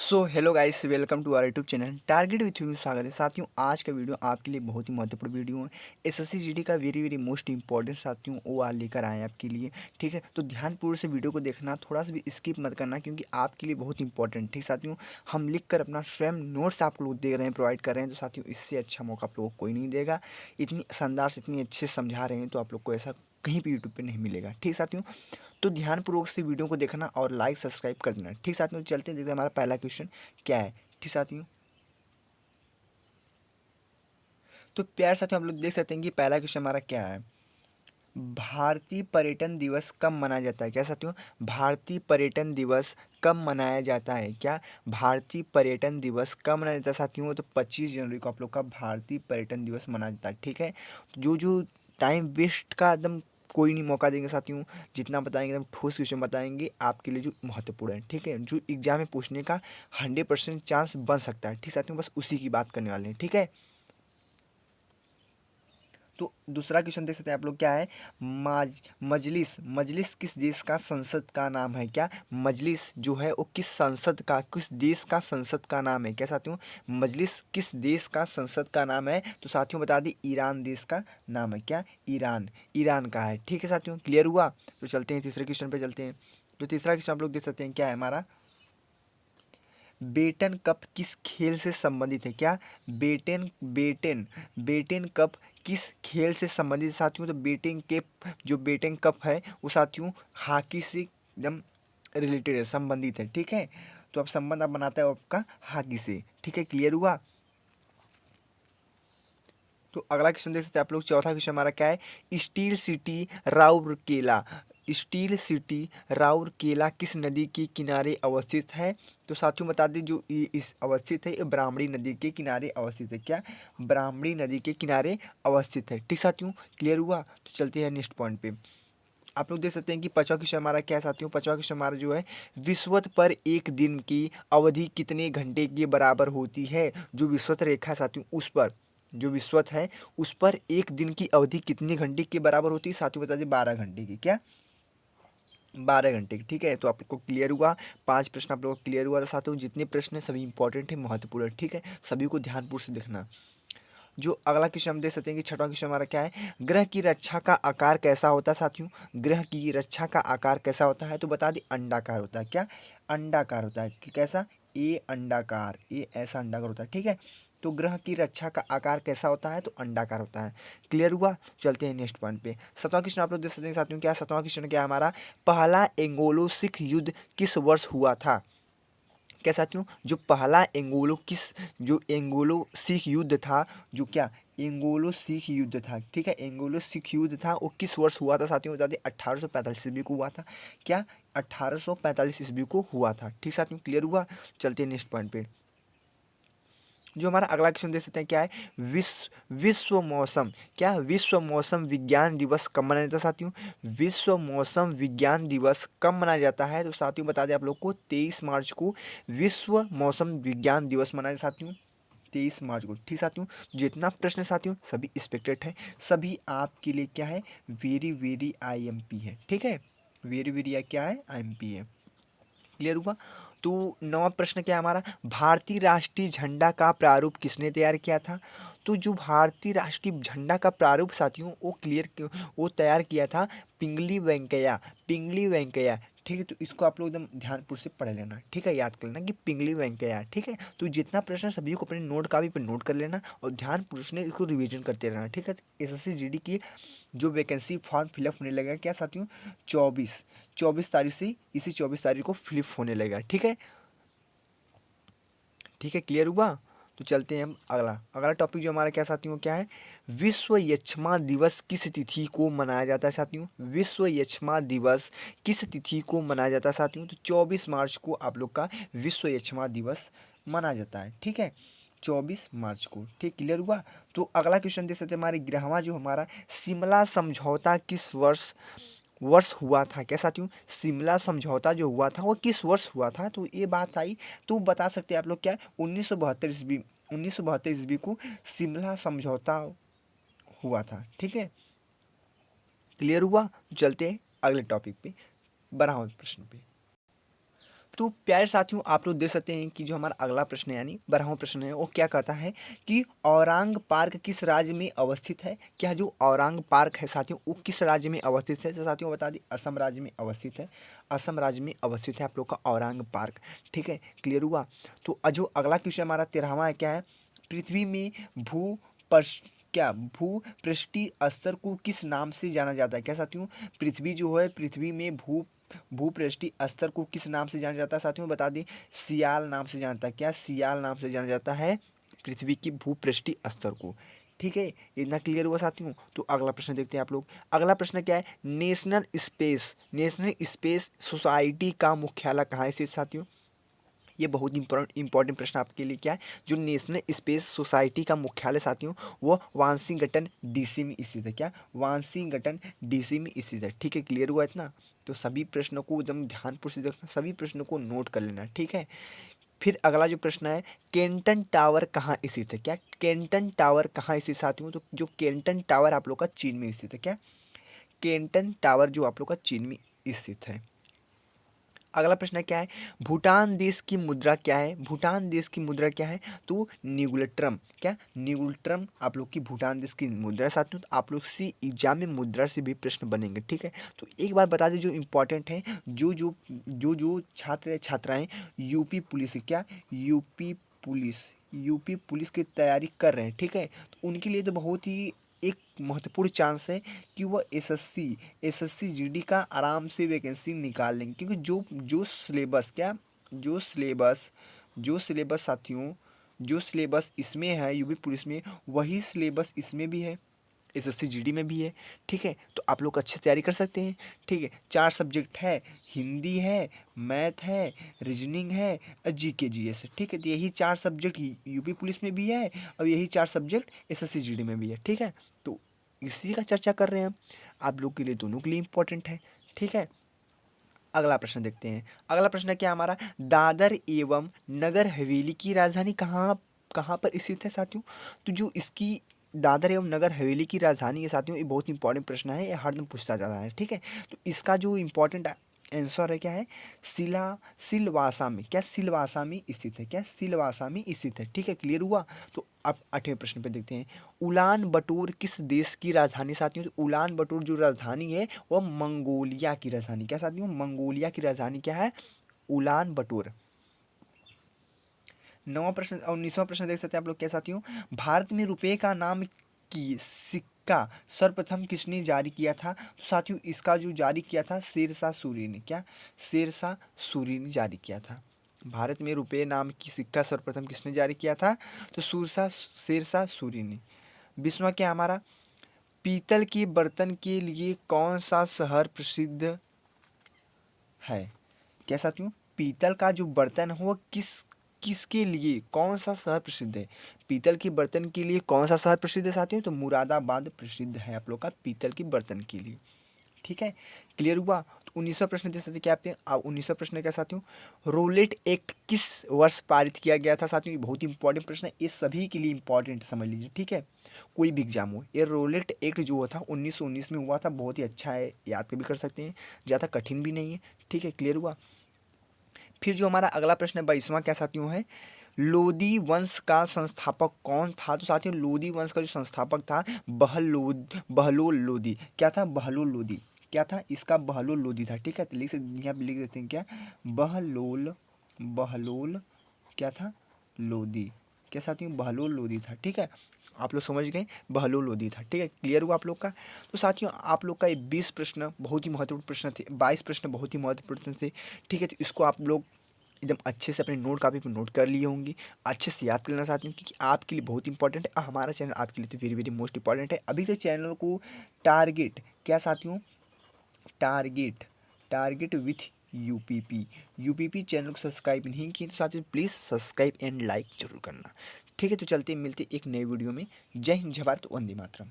So hello guys, welcome to our YouTube channel Target with you. स्वागत है साथियों। आज का वीडियो आपके लिए बहुत ही महत्वपूर्ण वीडियो है। एसएससी जीडी का वेरी वेरी मोस्ट इंपॉर्टेंट साथियों वो आज लेकर आए हैं आपके लिए। ठीक है, तो ध्यानपूर्वक से वीडियो को देखना, थोड़ा सा भी स्किप मत करना क्योंकि आपके लिए बहुत इंपॉर्टेंट। ठीक साथियों, हम लिख कर अपना स्वयं नोट्स आप लोग दे रहे हैं, प्रोवाइड कर रहे हैं। तो साथियों इससे अच्छा मौका आप लोगों को कोई नहीं देगा। इतनी शानदार से इतनी अच्छे से समझा रहे हैं तो आप लोग को ऐसा कहीं भी यूट्यूब पे नहीं मिलेगा। ठीक साथियों, तो ध्यानपूर्वक से वीडियो को देखना और लाइक सब्सक्राइब कर देना। ठीक साथियों, चलते हैं देखते हैं हमारा पहला क्वेश्चन क्या है। ठीक साथियों, तो प्यार साथियों आप लोग देख सकते हैं कि पहला क्वेश्चन हमारा क्या है। भारतीय पर्यटन दिवस कब मनाया जाता है? क्या साथियों, भारतीय पर्यटन दिवस कब मनाया जाता है? क्या भारतीय पर्यटन दिवस कब मनाया जाता है साथियों? तो 25 जनवरी को आप लोग का भारतीय पर्यटन दिवस मनाया जाता है। ठीक है, तो जो टाइम वेस्ट का एकदम कोई नहीं मौका देंगे साथियों। जितना बताएंगे एकदम ठोस क्वेश्चन बताएंगे आपके लिए जो महत्वपूर्ण है। ठीक है, जो एग्जाम में पूछने का 100% चांस बन सकता है। ठीक साथियों, बस उसी की बात करने वाले हैं। ठीक है, तो दूसरा क्वेश्चन देख सकते हैं आप लोग क्या है। मजलिस मजलिस किस देश का संसद का नाम है? क्या मजलिस जो है वो किस संसद का, किस देश का संसद का नाम है? क्या साथियों, मजलिस किस देश का संसद का नाम है? तो साथियों बता दी ईरान देश का नाम है। क्या ईरान, ईरान का है। ठीक है साथियों, क्लियर हुआ। तो चलते हैं तीसरे क्वेश्चन पे चलते हैं। तो तीसरा क्वेश्चन आप लोग देख सकते हैं क्या है हमारा। बेटन कप किस खेल से संबंधित है? क्या बेटन बेटन बेटन कप किस खेल से संबंधित है साथियों? तो बेटन के जो बेटन कप है वो साथियों हॉकी से एकदम रिलेटेड है, संबंधित है। ठीक है, तो अब संबंध आप बनाता है आपका हॉकी से। ठीक है, क्लियर हुआ। तो अगला क्वेश्चन देख सकते हैं आप लोग। चौथा क्वेश्चन हमारा क्या है। Steel city Rourkela, steel city Rourkela किस नदी के किनारे अवस्थित है? तो साथियों बता दें जो ये इस अवस्थित है, ये ब्राह्मणी नदी के किनारे अवस्थित है। क्या ब्राह्मणी नदी के किनारे अवस्थित है? ठीक साथियों, क्लियर हुआ। तो चलते हैं नेक्स्ट पॉइंट पे। आप लोग देख सकते हैं कि पांचवा क्वेश्चन हमारा क्या है साथियों। पांचवा क्वेश्चन हमारा जो है, विषुवत पर एक दिन की अवधि कितने घंटे के बराबर होती है? जो विषुवत रेखा है साथियों उस पर, जो विषुवत है उस पर एक दिन की अवधि कितने घंटे के बराबर होती है? साथियों बता दें 12 घंटे की। क्या 12 घंटे की। ठीक है, तो आपको क्लियर हुआ। 5 प्रश्न आप लोगों को क्लियर हुआ। तो साथियों जितने प्रश्न हैं सभी इंपॉर्टेंट है, महत्वपूर्ण है। ठीक है, सभी को ध्यानपूर्वक से देखना। जो अगला क्वेश्चन हम देख सकते हैं कि छठवां क्वेश्चन हमारा क्या है। ग्रह की रक्षा का आकार कैसा होता है साथियों? ग्रह की रक्षा का आकार कैसा होता है? तो बता दी अंडाकार होता है। क्या अंडाकार होता है कि कैसा? ए अंडाकार, ए ऐसा अंडाकार होता है। ठीक है, तो ग्रह की रक्षा का आकार कैसा होता है? तो अंडाकार होता है। क्लियर हुआ। चलते हैं नेक्स्ट पॉइंट पे। सातवां क्वेश्चन आप लोग देख सकते हैं साथियों। क्या सातवां क्वेश्चन क्या है हमारा। पहला एंगोलो सिख युद्ध किस वर्ष हुआ था? क्या साथियों, जो पहला एंगोलो किस, जो एंगोलो सिख युद्ध था, जो क्या एंगोलो सिख युद्ध था। ठीक है, एंगोलो सिख युद्ध था वो किस वर्ष हुआ था साथियों? बता दें 1845 ईस्वी को हुआ था। क्या 1845 ईस्वी को हुआ था। ठीक साथियों, क्लियर हुआ। चलते हैं नेक्स्ट पॉइंट पे। जो हमारा अगला क्वेश्चन देख सकते हैं क्या है। विश्व मौसम, क्या विश्व मौसम विज्ञान दिवस कब मनाया जाता है साथियों? विश्व मौसम विज्ञान दिवस कब मनाया जाता है? तो साथियों बता दें आप लोग को 23 मार्च को विश्व मौसम विज्ञान दिवस मनाया जाता है साथियों, 23 मार्च को। ठीक साथियों, जितना प्रश्न साथियों सभी एक्सपेक्टेड है, सभी आपके लिए क्या है, वेरी वेरी आईएमपी है। ठीक है, वेरी वेरी क्या है, आईएमपी है। क्लियर हुआ। तो नवा प्रश्न क्या है हमारा। भारतीय राष्ट्रीय झंडा का प्रारूप किसने तैयार किया था? तो जो भारतीय राष्ट्रीय झंडा का प्रारूप साथियों वो तैयार किया था पिंगली वेंकैया, पिंगली वेंकैया। ठीक है, तो इसको आप लोग एकदम ध्यानपूर्वक से पढ़ लेना। ठीक है, याद कर लेना कि पिंगली वेंकैया। ठीक है, तो जितना प्रश्न सभी को अपने नोट कापी पर नोट कर लेना और ध्यानपूर्वक से इसको रिवीजन करते रहना। ठीक है, एसएससी जीडी की जो वैकेंसी फॉर्म फिलअप होने लगेगा क्या साथियों, 24 तारीख से, इसी 24 तारीख को फिलअप होने लगेगा। ठीक है, ठीक है, क्लियर हुआ। तो चलते हैं हम अगला अगला टॉपिक जो हमारा क्या साथियों क्या है। विश्व यक्ष्मा दिवस किस तिथि को मनाया जाता है साथियों? विश्व यक्ष्मा दिवस किस तिथि को मनाया जाता है साथियों? तो 24 मार्च को आप लोग का विश्व यक्ष्मा दिवस मनाया जाता है। ठीक है, 24 मार्च को। ठीक, क्लियर हुआ। तो अगला क्वेश्चन देख सकते हैं हमारे 11वां जो हमारा, शिमला समझौता किस वर्ष वर्ष हुआ था? क्या साथियों, शिमला समझौता जो हुआ था वो किस वर्ष हुआ था? तो ये बात आई, तो बता सकते हैं आप लोग क्या, 1972 ईस्वी, 1972 ईस्वी को शिमला समझौता हुआ था। ठीक है, क्लियर हुआ। तो चलते हैं अगले टॉपिक पे, 12वें प्रश्न पे। तो प्यारे साथियों, आप लोग देख सकते हैं कि जो हमारा अगला प्रश्न है यानी 12वां प्रश्न है, वो क्या कहता है कि औरांग पार्क किस राज्य में अवस्थित है। क्या जो औरांग पार्क है साथियों, वो किस राज्य में अवस्थित है। तो साथियों बता दें, असम राज्य में अवस्थित है। असम राज्य में अवस्थित है आप लोग का औरांग पार्क। ठीक है, क्लियर हुआ। तो जो अगला क्वेश्चन हमारा 13वां है, क्या है, पृथ्वी में भू क्या भूपृष्ठीय स्तर को किस नाम से जाना जाता है। क्या साथियों, पृथ्वी जो है, पृथ्वी में भूपृष्ठीय स्तर को किस नाम से जाना जाता है। साथियों बता दें, सियाल नाम से जानता है। क्या सियाल नाम से जाना जाता है पृथ्वी की भूपृष्ठीय स्तर को। ठीक है, इतना क्लियर हुआ साथियों। तो अगला प्रश्न देखते हैं आप लोग। अगला प्रश्न क्या है, नेशनल स्पेस सोसाइटी का मुख्यालय कहाँ है स्थित साथियों। ये बहुत इंपॉर्टेंट प्रश्न आपके लिए। क्या है, जो नेशनल स्पेस सोसाइटी का मुख्यालय साथियों, वो वाशिंगटन डीसी में स्थित है। क्या, वाशिंगटन डीसी में स्थित है। ठीक है, क्लियर हुआ इतना। तो सभी प्रश्नों को एकदम ध्यानपूर्वक से देखना, सभी प्रश्नों को नोट कर लेना। ठीक है, फिर अगला जो प्रश्न है, केंटन टावर कहाँ स्थित है। क्या, केंटन टावर कहाँ स्थित साथियों, तो जो केंटन टावर आप लोग का चीन में स्थित है। क्या, केंटन टावर जो आप लोग का चीन में स्थित है। अगला प्रश्न क्या है, भूटान देश की मुद्रा क्या है। भूटान देश की मुद्रा क्या है, तो न्यूगुलेट्रम। क्या, न्यूगुलेट्रम आप लोग की भूटान देश की मुद्रा है साथियों। तो आप लोग से एग्जाम में मुद्रा से भी प्रश्न बनेंगे। ठीक है, तो एक बार बता दें जो इम्पोर्टेंट है, जो छात्र छात्राएं यूपी पुलिस, क्या यूपी पुलिस की तैयारी कर रहे हैं। ठीक है, तो उनके लिए तो बहुत ही एक महत्वपूर्ण चांस है कि वह एसएससी जीडी का आराम से वैकेंसी निकाल लेंगे। क्योंकि जो सिलेबस, क्या, जो सिलेबस साथियों, जो सिलेबस इसमें है यूपी पुलिस में, वही सिलेबस इसमें भी है, एसएससी जीडी में भी है। ठीक है, तो आप लोग अच्छे से तैयारी कर सकते हैं। ठीक है, 4 सब्जेक्ट है, हिंदी है, मैथ है, रीजनिंग है और जीके जीएस है। ठीक है, तो यही 4 सब्जेक्ट यूपी पुलिस में भी है और यही 4 सब्जेक्ट एसएससी जीडी में भी है। ठीक है, तो इसी का चर्चा कर रहे हैं हम, आप लोग के लिए दोनों के लिए इम्पोर्टेंट है। ठीक है, अगला प्रश्न देखते हैं। अगला प्रश्न क्या हमारा, दादर एवं नगर हवेली की राजधानी कहाँ कहाँ पर स्थित है साथियों। तो जो इसकी दादर एवं नगर हवेली की राजधानी है साथियों, ये बहुत इंपॉर्टेंट प्रश्न है, ये हरदम पूछा जाता है। ठीक है, तो इसका जो इम्पोर्टेंट आंसर है, क्या है, सिलवासा में। क्या, सिलवासा में स्थित है। क्या, सिलवासा में स्थित है। ठीक है, क्लियर हुआ। तो अब 8वें प्रश्न पे देखते हैं, उलान बटोर किस देश की राजधानी साथियों। तो उलान बटोर जो राजधानी है, वह मंगोलिया की राजधानी। क्या साथियों, मंगोलिया की राजधानी क्या है, उलान बटोर। 9वां प्रश्न और 19वां प्रश्न देख सकते हैं आप लोग। क्या साथियों, भारत में रुपए का नाम की सिक्का सर्वप्रथम किसने जारी किया था। तो साथियों इसका जो जारी किया था, शेरशाह सूरी ने। क्या, शेरशाह सूरी ने जारी किया था। भारत में रुपए नाम की सिक्का सर्वप्रथम किसने जारी किया था, तो शेरशाह सूरी ने। 20वां क्या हमारा, पीतल के बर्तन के लिए कौन सा शहर प्रसिद्ध है। क्या साथियों, पीतल का जो बर्तन है वो किसके लिए, कौन सा शहर प्रसिद्ध है। पीतल के बर्तन के लिए कौन सा शहर प्रसिद्ध है साथियों, तो मुरादाबाद प्रसिद्ध है आप लोग का पीतल के बर्तन के लिए। ठीक है, क्लियर हुआ। तो 19वां प्रश्न दे सकते क्या आपके, अब 19वां प्रश्न क्या साथियों, रोलेट एक्ट किस वर्ष पारित किया गया था साथियों। ये बहुत इंपॉर्टेंट प्रश्न है, ये सभी के लिए इंपॉर्टेंट समझ लीजिए। ठीक है, कोई भी एग्जाम हो, ये रोलेट एक्ट जो हुआ था 1919 में हुआ था। बहुत ही अच्छा है, याद भी कर सकते हैं, ज़्यादा कठिन भी नहीं है। ठीक है, क्लियर हुआ। फिर जो हमारा अगला प्रश्न है 22वां क्या साथियों है, लोदी वंश का संस्थापक कौन था। तो साथियों लोदी वंश का जो संस्थापक था, बहलोल लोदी। क्या था, बहलोल लोदी। क्या था, इसका बहलोल लोदी था। ठीक है, तो यहाँ पे लिख देते हैं, क्या, बहलोल बहलोल क्या था, लोदी। क्या साथियों, बहलोल लोदी था। ठीक है, आप लोग समझ गए, बहलोल लोदी था। ठीक है, क्लियर हुआ आप लोग का। तो साथियों आप लोग का ये 20 प्रश्न बहुत ही महत्वपूर्ण प्रश्न थे, 22 प्रश्न बहुत ही महत्वपूर्ण थे। ठीक है, तो इसको आप लोग एकदम अच्छे से अपने नोट कापी पर नोट कर लिए होंगे, अच्छे से याद कर लेना चाहती हूँ, क्योंकि आपके लिए बहुत इंपॉर्टेंट है और हमारा चैनल आपके लिए तो वेरी वेरी मोस्ट इंपॉर्टेंट है। अभी तो चैनल को टारगेट, क्या साथियों, target target with UPP channel को सब्सक्राइब नहीं किए तो साथियों प्लीज़ सब्सक्राइब एंड लाइक जरूर करना। ठीक है, तो चलते मिलते एक नए वीडियो में। जय हिंद, जय भारत, वंदे मातरम।